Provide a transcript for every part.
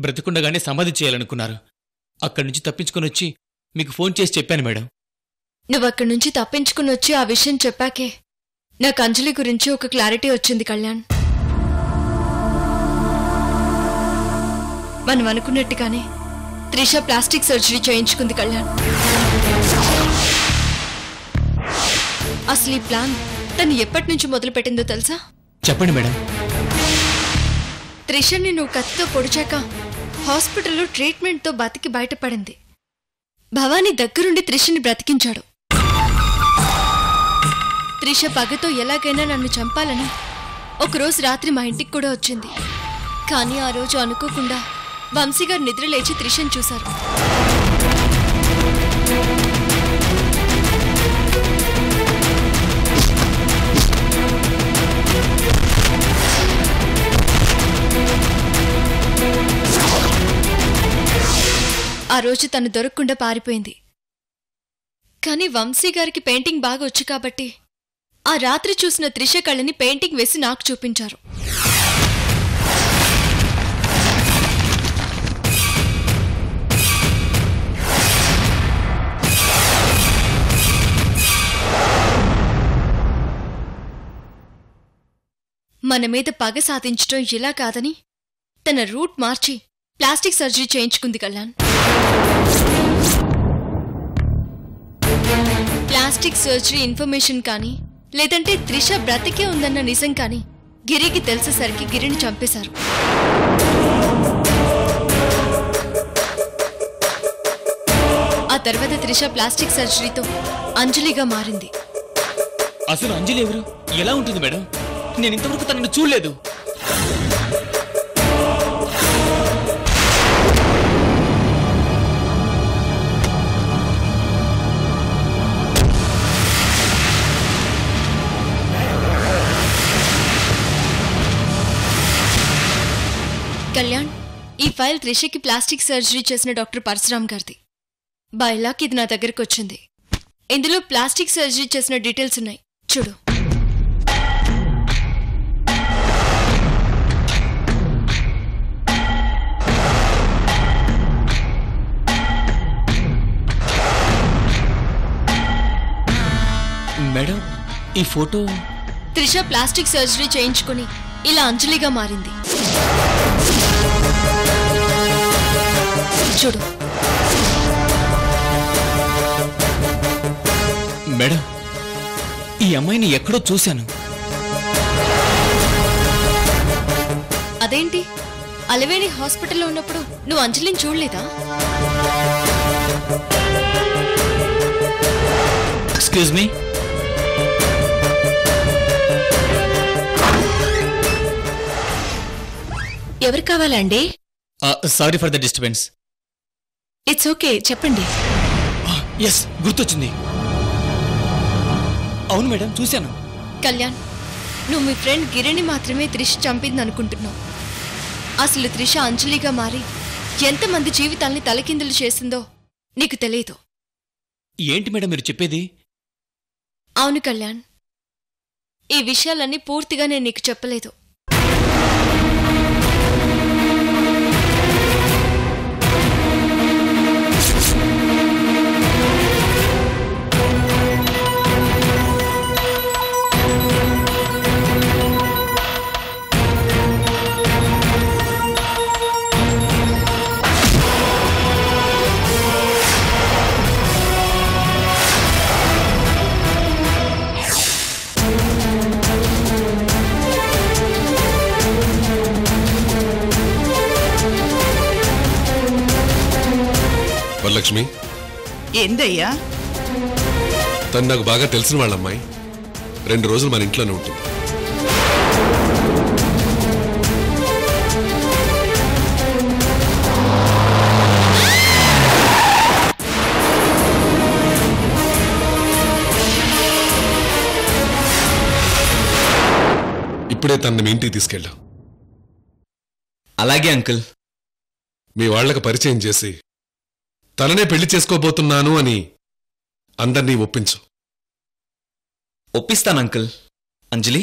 బ్రతికుండగానే సమాధి చేయాలనుకున్నారు. అక్కడి నుంచి తప్పించుకుని వచ్చి మీకు ఫోన్ చేసి చెప్పాను మేడం. నువ్వక్కడి నుంచి తప్పించుకుని వచ్చి ఆ విషయం చెప్పాకే నాకు అంజలి గురించి ఒక క్లారిటీ వచ్చింది కళ్యాణ్. మనం అనుకున్నట్టుగానే త్రిష ప్లాస్టిక్ సర్జరీ చేయించుకుంది కళ్యాణ్. అసలు ఈ ప్లాన్ తను ఎప్పటి నుంచి మొదలుపెట్టిందో తెలుసా? చెప్పండి మేడం. త్రిషని నువ్వు కత్తితో పొడిచాక హాస్పిటల్లో ట్రీట్మెంట్తో బతికి బయటపడింది. భవానీ దగ్గరుండి త్రిషని బ్రతికించాడు. త్రిష పగతో ఎలాగైనా నన్ను చంపాలని ఒకరోజు రాత్రి మా ఇంటికి కూడా వచ్చింది. కానీ ఆ రోజు అనుకోకుండా వంశీగారు నిద్రలేచి త్రిషని చూశారు. ఆ రోజు తను దొరకకుండా పారిపోయింది. కానీ వంశీగారికి పెయింటింగ్ బాగా వచ్చు కాబట్టి ఆ రాత్రి చూసిన త్రిష కళ్ళని పెయింటింగ్ వేసి నాకు చూపించారు. మన మీద పగ సాధించడం ఇలా కాదని తన రూట్ మార్చి ప్లాస్టిక్ సర్జరీ చేయించుకుంది కళ్యాణ్. ప్లాస్టిక్ సర్జరీ ఇన్ఫర్మేషన్ కానీ లేదంటే త్రిష బ్రతికే ఉందన్న నిజం కానీ గిరికి తెలిసేసరికి గిరిని చంపేశారు. ఆ తర్వాత త్రిష ప్లాస్టిక్ సర్జరీతో అంజలిగా మారింది. అసలు అంజలి ఎవరు, ఎలా ఉంటుంది మేడం? నేను ఇంతవరకు తనను చూడలేదు. కళ్యాణ్, ఈ ఫైల్ త్రిషకి ప్లాస్టిక్ సర్జరీ చేసిన డాక్టర్ పరశురామ్ గారిది. బైలాక్ ఇది నా దగ్గరకు వచ్చింది. ఇందులో ప్లాస్టిక్ సర్జరీ చేసిన డీటెయిల్స్ ఉన్నాయి, చూడు. మేడం, ఈ ఫోటో త్రిష ప్లాస్టిక్ సర్జరీ చేయించుకుని ఇలా అంజలిగా మారింది. చూడు. మేడం, ఈ అమ్మాయిని ఎక్కడో చూశాను. అదేంటి, అలవేణి హాస్పిటల్లో ఉన్నప్పుడు నువ్వు అంజలిని చూడలేదా? Excuse me. ఎవరు కావాలండి? Sorry for the disturbance. It's okay, చెప్పండి. ఎస్, గుర్తొచ్చింది. అవును మేడం, చూశాను. కళ్యాణ్, నువ్వు మీ ఫ్రెండ్ గిరిని మాత్రమే త్రిష చంపింది అనుకుంటున్నావు. అసలు త్రిష అంజలిగా మారి ఎంతమంది జీవితాల్ని తలకిందులు చేసిందో నీకు తెలియదు. ఏంటి మేడం మీరు చెప్పేది? అవును కళ్యాణ్, ఈ విషయాలన్నీ పూర్తిగా నేను నీకు చెప్పలేదు. వరలక్ష్మి, ఏందయ్యా? తను నాకు బాగా తెలిసిన వాళ్ళమ్మాయి. 2 రోజులు మన ఇంట్లోనే ఉంటుంది. ఇప్పుడే తనని మీ ఇంటికి తీసుకెళ్ళా. అలాగే అంకుల్. మీ వాళ్లకు పరిచయం చేసి తననే పెళ్లి చేసుకోబోతున్నాను అని అందర్నీ ఒప్పించు. ఒప్పిస్తాను అంకుల్. అంజలి,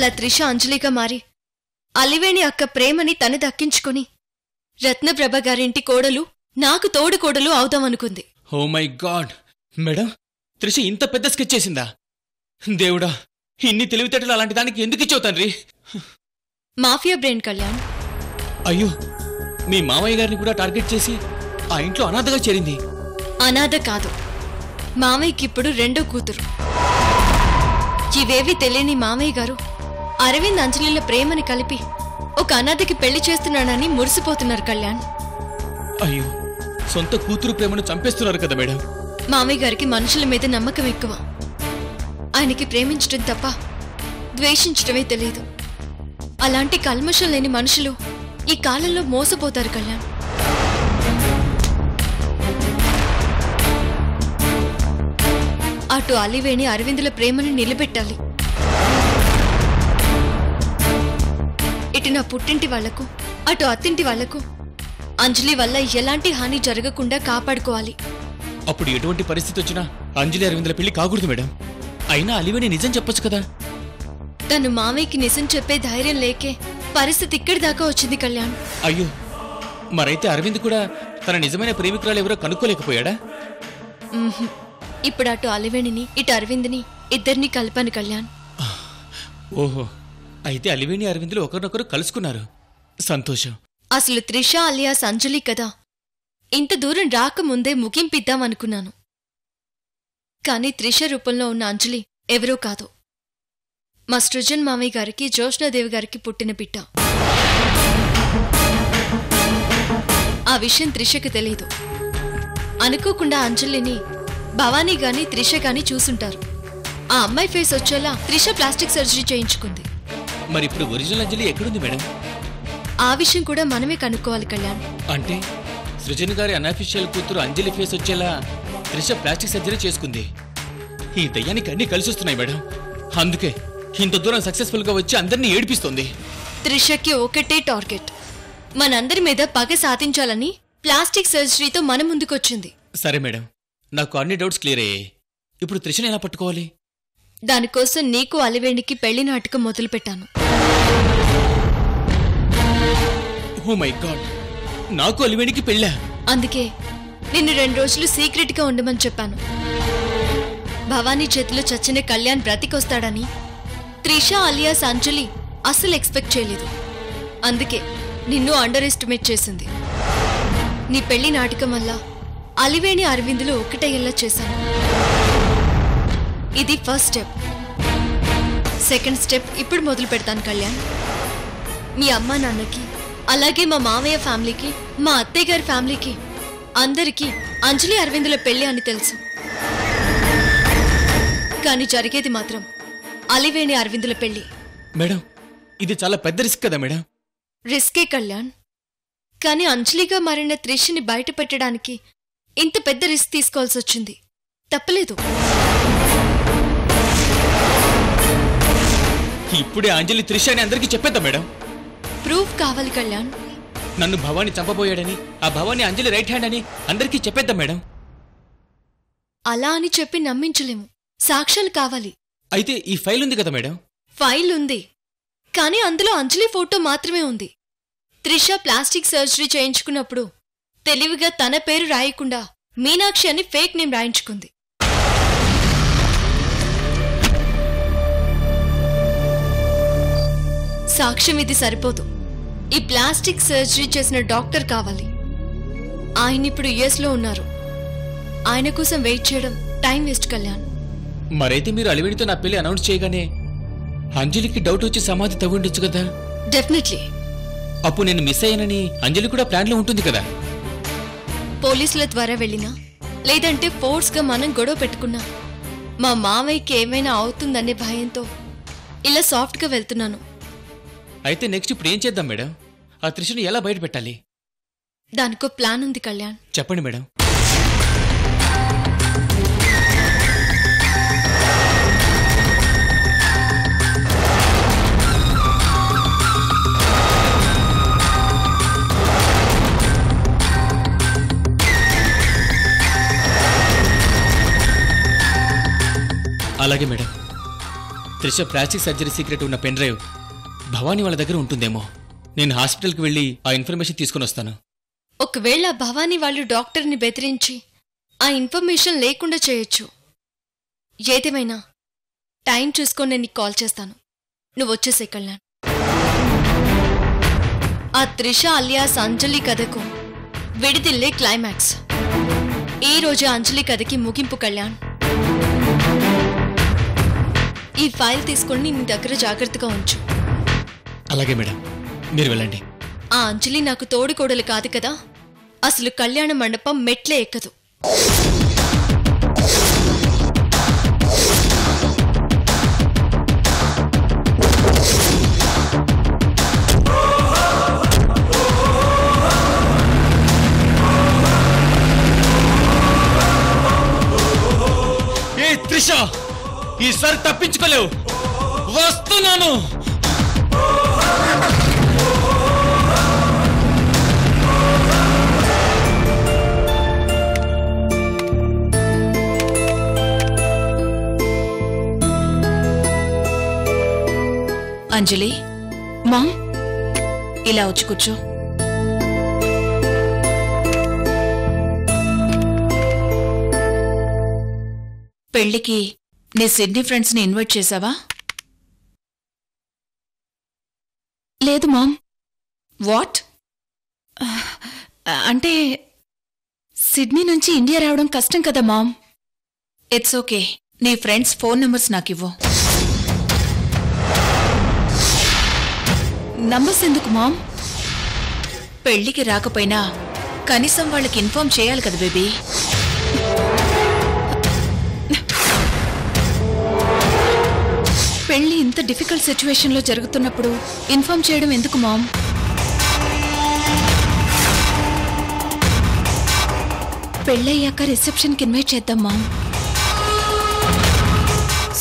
అలా త్రిష అంజలిగా మారి అలివేణి అక్క ప్రేమని తను దక్కించుకొని రత్నప్రభ గారింటి కోడలు నాకు తోడు కోడలు అవుదామనుకుంది. Oh my god madam, Trisha ఇంత పెద్ద స్కెచ్ చేసిందా? దేవుడా, ఇన్ని తెలివితేటలు అలాంటి దానికి ఎందుకు ఇచ్చావు తండ్రి? Mafia brain Kalyan. అయ్యో, మీ మామయ్య గారిని కూడా టార్గెట్ చేసి ఆ ఇంట్లో అనాథగా చేరింది. అనాథ కాదు, మామయ్యకిప్పుడు రెండో కూతురు. ఇవేవి తెలియని మామయ్య గారు అరవింద్ అంజలిల ప్రేమని కలిపి ఒక అనాథకి పెళ్లి చేస్తున్నాడని మురిసిపోతున్నారు కళ్యాణ్. అయ్యో, సొంత కూతురు ప్రేమను చంపేస్తున్నారు కదా మేడం. మామయ్య గారికి మనుషుల మీద నమ్మకం ఎక్కువ. ఆయనకి ప్రేమించడం తప్ప ద్వేషించడమే తెలియదు. అలాంటి కల్మషం లేని మనుషులు ఈ కాలంలో మోసపోతారు కళ్యాణ్. అటు అలివేణి అరవిందుల ప్రేమను నిలబెట్టాలి, ఇటు నా పుట్టింటి వాళ్లకు అటు అత్తింటి వాళ్లకు అంజలి వల్ల ఎలాంటి హాని జరగకుండా కాపాడుకోవాలి. అప్పుడు ఎటువంటి పరిస్థితి వచ్చినా అంజలి అరవిందుల పెళ్లి కాకూడదు మేడం. అయినా అలివేణి నిజం చెప్పొచ్చు కదా. తను మామయ్యకి నిజం చెప్పే ధైర్యం లేకే పరిస్థితి ఇక్కడి దాకా వచ్చింది కళ్యాణ్. అయ్యో, మరైతే అరవింద్ కూడా తన నిజమైన ప్రేమికురాలు ఎవరో కనుక్కోలేకపోయాడా? ఇప్పుడు అటు అలివేణిని ఇటు అరవింద్ని ఇద్దరినీ కలిపాను కళ్యాణ్. ఓహో, అయితే అలివేణి అరవిందులు ఒకరినొకరు కలుసుకున్నారు. సంతోషం. అసలు త్రిష అలియాస్ అంజలి కదా, ఇంత దూరం రాకముందే ముగింపిద్దామనుకున్నాను. కాని త్రిష రూపంలో ఉన్న అంజలి ఎవరో కాదు, మా సృజన్ మామయ్య గారికి జోష్నాదేవి గారికి పుట్టిన బిడ్డ. ఆ విషయం త్రిషకు తెలీదు. అనుకోకుండా అంజలిని భవానీ గాని త్రిష గాని చూసుంటారు. ఆ అమ్మాయి ఫేస్ వచ్చేలా త్రిష ప్లాస్టిక్ సర్జరీ చేయించుకుంది. మరిప్పుడు ఒరిజినల్ అంజలి ఎక్కడుంది మేడం? ఆ విషయం కూడా మనమే కనుక్కోవాలి కళ్యాణ్. అంటే సృజన్ గారి అన్అఫీషియల్ కూతురు అంజలి ఫేస్ వచ్చేలా త్రిష ప్లాస్టిక్ సర్జరీ చేసుకుంది. ఈ దయ్యానికి అన్ని కలిసొస్తున్నాయి మేడం. అందుకే ఇంత దూరం సక్సెస్ఫుల్ గా వచ్చి అందరినీ ఏడిపిస్తోంది. త్రిషకి ఒకటే టార్గెట్, మనందరి మీద పగ సాధించాలని ప్లాస్టిక్ సర్జరీతో మన ముందుకొచ్చింది. సరే మేడం, నాకు అన్ని డౌట్స్ క్లియర్ అయ్యాయి. ఇప్పుడు త్రిషని ఎలా పట్టుకోవాలి? దానికోసం నీకు అలివేణికి పెళ్లి నాటకం మొదలుపెట్టాను. ఓ మై గాడ్, నాకు అలివేణికి పెళ్ళా? అందుకే నిన్ను 2 రోజులు సీక్రెట్ గా ఉండమని చెప్పాను. భవానీ చేతిలో చచ్చిన కళ్యాణ్ బ్రతికొస్తాడని త్రిష అలియాస్ అంజలి అస్సలు ఎక్స్పెక్ట్ చేయలేదు. అందుకే నిన్ను అండర్ ఎస్టిమేట్ చేసింది. నీ పెళ్లి నాటకం వల్ల అలివేణి అరవిందులు ఒకటయ్యేలా చేశాను. ఇది ఫస్ట్ స్టెప్. సెకండ్ స్టెప్ ఇప్పుడు మొదలు పెడతాను కళ్యాణ్. మీ అమ్మా నాన్నకి, అలాగే మా మామయ్య ఫ్యామిలీకి, మా అత్తయ్య గారి ఫ్యామిలీకి అందరికీ అంజలి అరవిందుల పెళ్లి అని తెలుసు. కానీ జరిగేది మాత్రం అలివేణి అరవిందుల పెళ్లి. మేడం, ఇది చాలా పెద్ద రిస్క్ కదా మేడం? రిస్కే కళ్యాణ్, కానీ అంజలిగా మారిన త్రిషని బయట పెట్టడానికి ఇంత పెద్ద రిస్క్ తీసుకోవాల్సి వచ్చింది. తప్పలేదు. ఇప్పుడే అంజలి త్రిష అని అందరికీ చెప్పేద్దాం మేడం. ప్రూఫ్ కావాలి కళ్యాణ్. నన్ను భవాని చంపబోయాడని, ఆ భవాని అంజలి రైట్ హ్యాండ్ అని అందరికీ చెప్పేద్దాం మేడం. అలా అని చెప్పి నమ్మించలేము, సాక్ష్యాలు కావాలి. అయితే ఈ ఫైల్ ఉంది కదా మేడం? ఫైల్ ఉంది, కానీ అందులో అంజలి ఫోటో మాత్రమే ఉంది. త్రిష ప్లాస్టిక్ సర్జరీ చేయించుకున్నప్పుడు తెలివిగా తన పేరు రాయకుండా మీనాక్షి అని ఫేక్ నేమ్ రాయించుకుంది. సాక్ష్యం ఇది సరిపోదు. ఈ ప్లాస్టిక్ సర్జరీ చేసిన డాక్టర్ కావాలి. ఆయన ఇప్పుడు యుఎస్లో ఉన్నారు. ఆయన కోసం వెయిట్ చేయడం టైం వేస్ట్ కళ్యాణ్. మరైతే మీరు అలివేణితో నా పెళ్లి అనౌన్స్ చేయగానే అంజలికి డౌట్ వచ్చి సమాధి తవ్వుండొచ్చు కదా? డెఫినెట్లీ. అప్పుడు నేను మిస్ అయ్యానని అంజలి కూడా ప్లాన్లో ఉంటుంది కదా? పోలీసుల ద్వారా వెళ్ళినా, లేదంటే ఫోర్స్గా మనం గొడవ పెట్టుకున్నా మా మావయ్యకి ఏమైనా అవుతుందనే భయంతో ఇలా సాఫ్ట్గా వెళ్తున్నాను. అయితే నెక్స్ట్ ఇప్పుడు ఏం చేద్దాం మేడం? ఆ త్రిషని ఎలా బయట పెట్టాలి? దానికో ప్లాన్ ఉంది కళ్యాణ్. చెప్పండి మేడం. అలాగే madam. Trisha plastic surgery secret ఉన్న పెన్ డ్రైవ్ భవానీ వాళ్ళ దగ్గర ఉంటుందేమో. నేను హాస్పిటల్కి వెళ్ళి ఆ ఇన్ఫర్మేషన్ తీసుకుని వస్తాను. ఒకవేళ భవానీ వాళ్ళు డాక్టర్ని బెదిరించి ఆ ఇన్ఫర్మేషన్ లేకుండా చేయొచ్చు. ఏదేమైనా టైం చూసుకొని నేను నీకు కాల్ చేస్తాను. నువ్వు వచ్చేసే కళ్యాణ్. ఆ త్రిష అలియాస్ అంజలి కథకు విడిదిల్లే క్లైమాక్స్. ఈ రోజు అంజలి కథకి ముగింపు కళ్యాణ్. ఈ ఫైల్ తీసుకొని నీ దగ్గర జాగ్రత్తగా ఉంచు. అలాగే మేడం, మీరు వెళ్ళండి. ఆ అంజలి నాకు తోడుకోడలు కాదు కదా, అసలు కళ్యాణ మండపం మెట్లే ఎక్కదు. ఏ త్రిష, ఈసారి తప్పించుకోలేవు. వస్తున్నాను. అంజలి, మామ్, ఇలా వచ్చి కూర్చో. పెళ్లికి నీ సిడ్నీ ఫ్రెండ్స్ ని ఇన్వైట్ చేశావా? లేదు మామ్. వాట్? అంటే సిడ్నీ నుంచి ఇండియా రావడం కష్టం కదా మామ్. It's okay. నీ ఫ్రెండ్స్ ఫోన్ నెంబర్స్ నాకివ్వు. నంబర్స్ ఎందుకు మామ్? పెళ్లికి రాకపోయినా కనీసం వాళ్ళకి ఇన్ఫార్మ్ చేయాలి కదా బేబీ. పెళ్లి ఇంత డిఫికల్ట్ సిచ్యువేషన్లో జరుగుతున్నప్పుడు ఇన్ఫార్మ్ చేయడం ఎందుకు మామ్? పెళ్ళయ్యాక రిసెప్షన్కి ఇన్వైట్ చేద్దాం మామ్.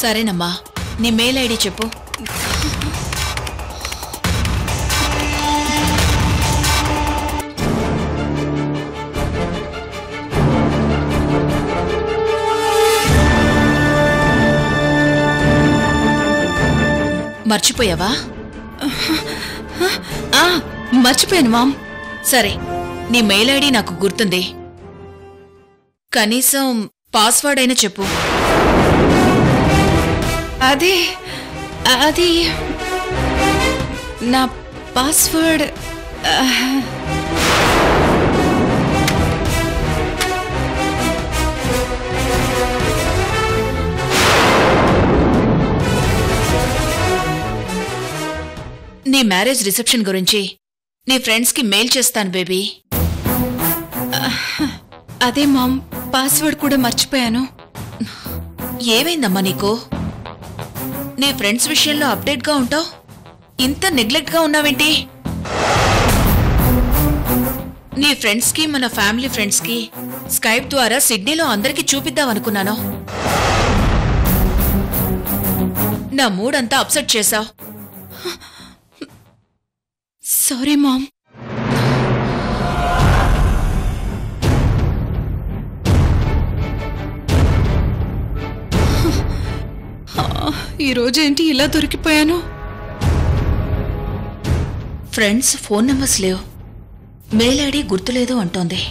సరేనమ్మా, నీ మెయిల్ ఐడి చెప్పు. మర్చిపోయావా? మర్చిపోయాను మామ్. సరే, నీ మెయిల్ ఐడి నాకు గుర్తుంది. కనీసం పాస్వర్డ్ అయినా చెప్పు. అది నా పాస్వర్డ్. నీ మ్యారేజ్ రిసెప్షన్ గురించి నీ ఫ్రెండ్స్కి మెయిల్ చేస్తాను బేబీ. అదే మామ్, పాస్వర్డ్ కూడా మర్చిపోయాను. ఏమైందమ్మా నీకు? నీ ఫ్రెండ్స్ విషయంలో అప్డేట్గా ఉంటావు, ఇంత నెగ్లెక్ట్గా ఉన్నావేంటి? నీ ఫ్రెండ్స్కి మన ఫ్యామిలీ ఫ్రెండ్స్కి స్కైప్ ద్వారా సిడ్నీలో అందరికీ చూపిద్దామనుకున్నాను. నా మూడంతా అప్సెట్ చేశావు. Sorry mom. ఈరోజేంటి ఇలా దొరికిపోయాను? ఫ్రెండ్స్ ఫోన్ నెంబర్స్ లేవు, మెయిల్ ఐడి గుర్తులేదు అంటోంది.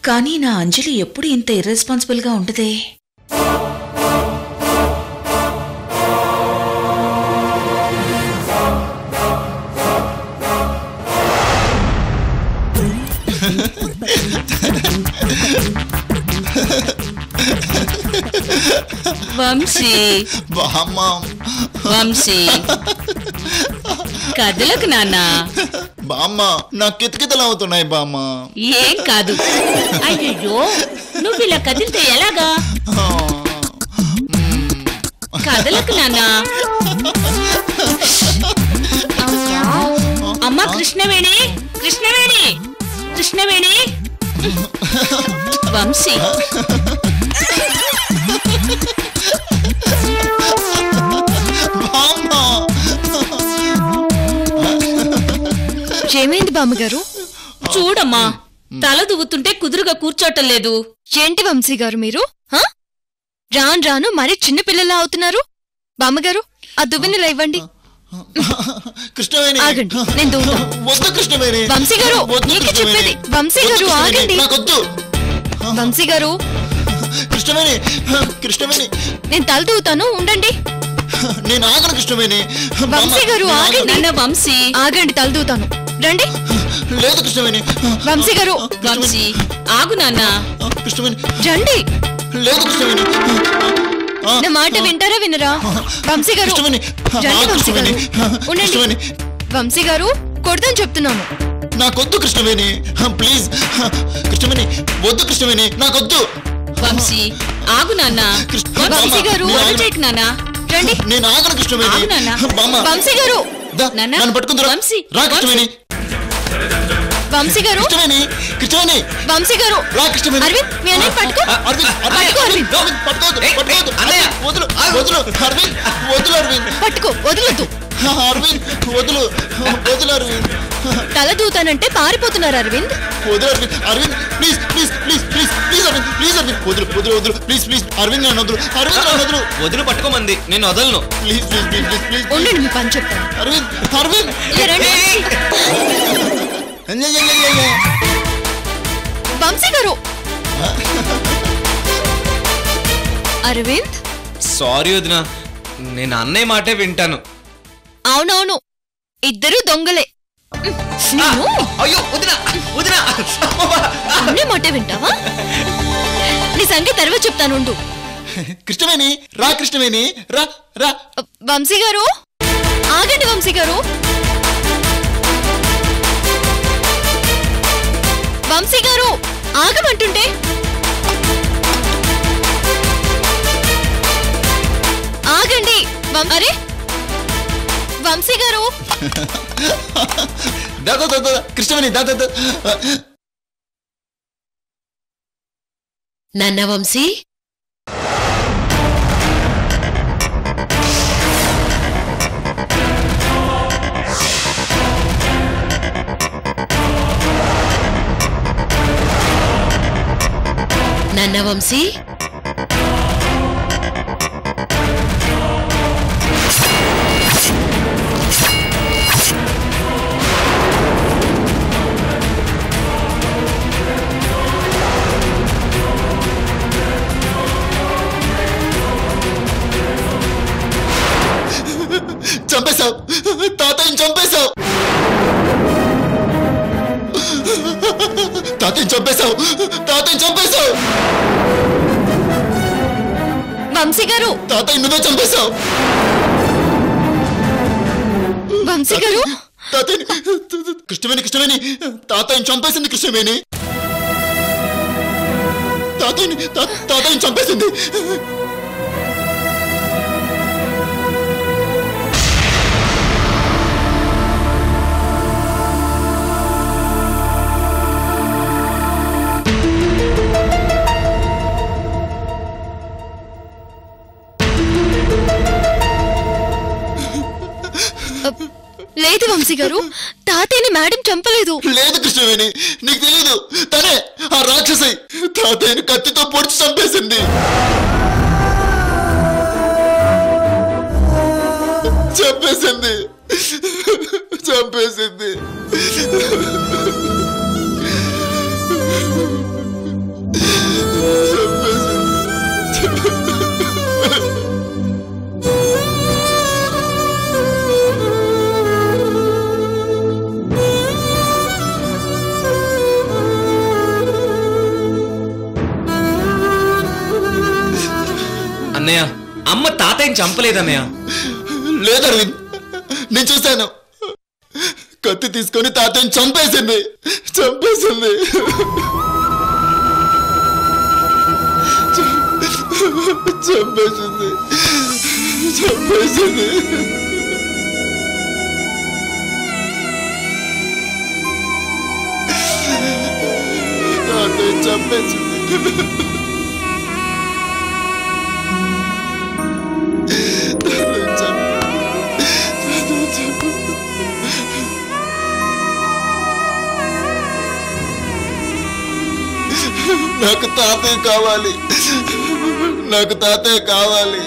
కానీ నా అంజలి ఎప్పుడు ఇంత ఇర్రెస్పాన్సిబుల్గా ఉండదే. వంశీ, వంశీ కదలకు నాన్న. బామ్మ, నా కితకితలు అవుతున్నాయి బామ్మ. ఏం కాదు. అయ్యో, నువ్వు ఇలా కదిలితే ఎలాగా? కదలకు నాన్న. అమ్మ కృష్ణవేణి, కృష్ణవేణి, కృష్ణవేణి. వంశీ, ఏమైంది బామ్మగారు? చూడమ్మా, తల దువ్వుతుంటే కుదురుగా కూర్చోటం లేదు. ఏంటి వంశీ గారు మీరు? రాను రాను మరీ చిన్నపిల్లలా అవుతున్నారు. బామ్మగారు ఆ దువ్వెనలా ఇవ్వండి. కృష్ణవేణి ఆగండి, నేను దూవుతా. వద్దు కృష్ణవేణి. వంశీ గారు, వద్దు నీకు కృష్ణవేణి. చెప్పేది. వంశీ గారు, వద్దు కృష్ణవేణి. ఆగండి. నాకొద్దు. వంశీ గారు, కృష్ణవేణి కృష్ణవేణి నేను తల దూవుతాను, ఉండండి. నేను ఆగను కృష్ణవేణి. వంశీ గారు, ఆగండి. నాన్న వంశీ, ఆగండి, తల దూవుతాను, రండి. లేదు కృష్ణవేణి. వంశీ గారు, వంశీ ఆగు నాన్న. కృష్ణవేణి రండి. లేదు కృష్ణవేణి. నా మాట వింటారా వినరా? వంశీ గారు, కృష్ణవేణి. రండి. వంశీ గారు, ఉండండి. కృష్ణవేణి వంశీ గారు, కొడతాను చెప్తున్నాను. నాకొద్దు కృష్ణవేణి. ప్లీజ్ కృష్ణవేణి వద్దు కృష్ణవేణి, నాకొద్దు. వంశీ ఆగు నాన్న. వంశీ గారు, నేను ఆగను. చేయకు నాన్న. రండి. నేను ఆగను కృష్ణవేణి. ఆగు నాన్న. బామ్మ. వంశీ గారు, దా, నాన్న. నన్ను పట్టుకుందిరా. వంశీ. రా కృష్ణవేణి. వంశీ గారు, కృష్ణవేణి కృష్ణవేణి వంశీ గారు. రా కృష్ణవేణి. అరవింద్, మీ అన్నయ్య పట్టుకో. అరవింద్ పట్టుకో, అరవింద్. అరవింద్ పట్టుకోవద్దు, పట్టుకోవద్దు. వదులు వదులు అరవింద్, వదులు అరవింద్. పట్టుకో, వదలొద్దు. అరవింద్ వదులు, వదులు అరవింద్. తల దూతానంటే పారిపోతున్నారు అరవింద్. వదులు Arvind. Arvind please please please please please Arvind, please Arvind. వదులు వదులు వదులు ప్లీజ్ ప్లీజ్ అరవింద్, నన్ను వదులు. అరవింద్ నన్ను వదులు. వదిలి పట్టుకోమంది, నేను వదలను. Please please please please please ఉండండి, మీ పని చెప్తాను. అరవింద్ అరవింద్. ఇలా రండి. వంశీ గారు. అరవింద్, సారీ వదినా, నేను అన్నయ్య మాటే వింటాను. అవునవును, ఇద్దరు దొంగలే. నేను అయ్యో వదినా, వదినా. అన్నయ్య మాటే వింటావా? నీ సంగతి తర్వాత చెప్తానుండు. కృష్ణవేణి రా, కృష్ణవేణి రా రా. వంశీ గారు, ఆగండి. వంశీ గారు, వంశీ గారు, ఆగమంటుంటే. ఆగండి. అరే వంశీ గారు. దాదా దాదా కృష్ణవేణి దాదా. నాన్న వంశీ, నాన్న వంశీ, చంపేశావు తాతయ్యని, చంపేశావు తాతయ్యని, చంపేశావు తాతయ్యని, చంపేశావు. వంశీ గారు, తాతయ్య నువ్వే చంపేశావు. వంశీ గారు. తాతయ్యని కృష్ణవేణి, కృష్ణవేణి తాతయ్యని చంపేసింది. కృష్ణవేణి తాతయ్యని చంపేసింది. లేదు వంశీ గారు, తాతయ్యని మేడం చంపలేదు. లేదు కృష్ణవేణి, నీకు తెలీదు. తనే ఆ రాక్షసి తాతయ్యని కత్తితో పొడిచి చంపేసింది. చంపేసింది చంపేసింది. అన్నయ్య, అమ్మ తాతయ్యని చంపలేదన్నయ్య. లేదు అరవింద్, నేను చూశాను. కత్తి తీసుకొని తాతయ్యని చంపేసింది. చంపేసింది. చంపేసింది. చంపేసింది. తాతయ్య చంపేసింది. నాకు తాతయ్య కావాలి. నాకు తాతయ్య కావాలి.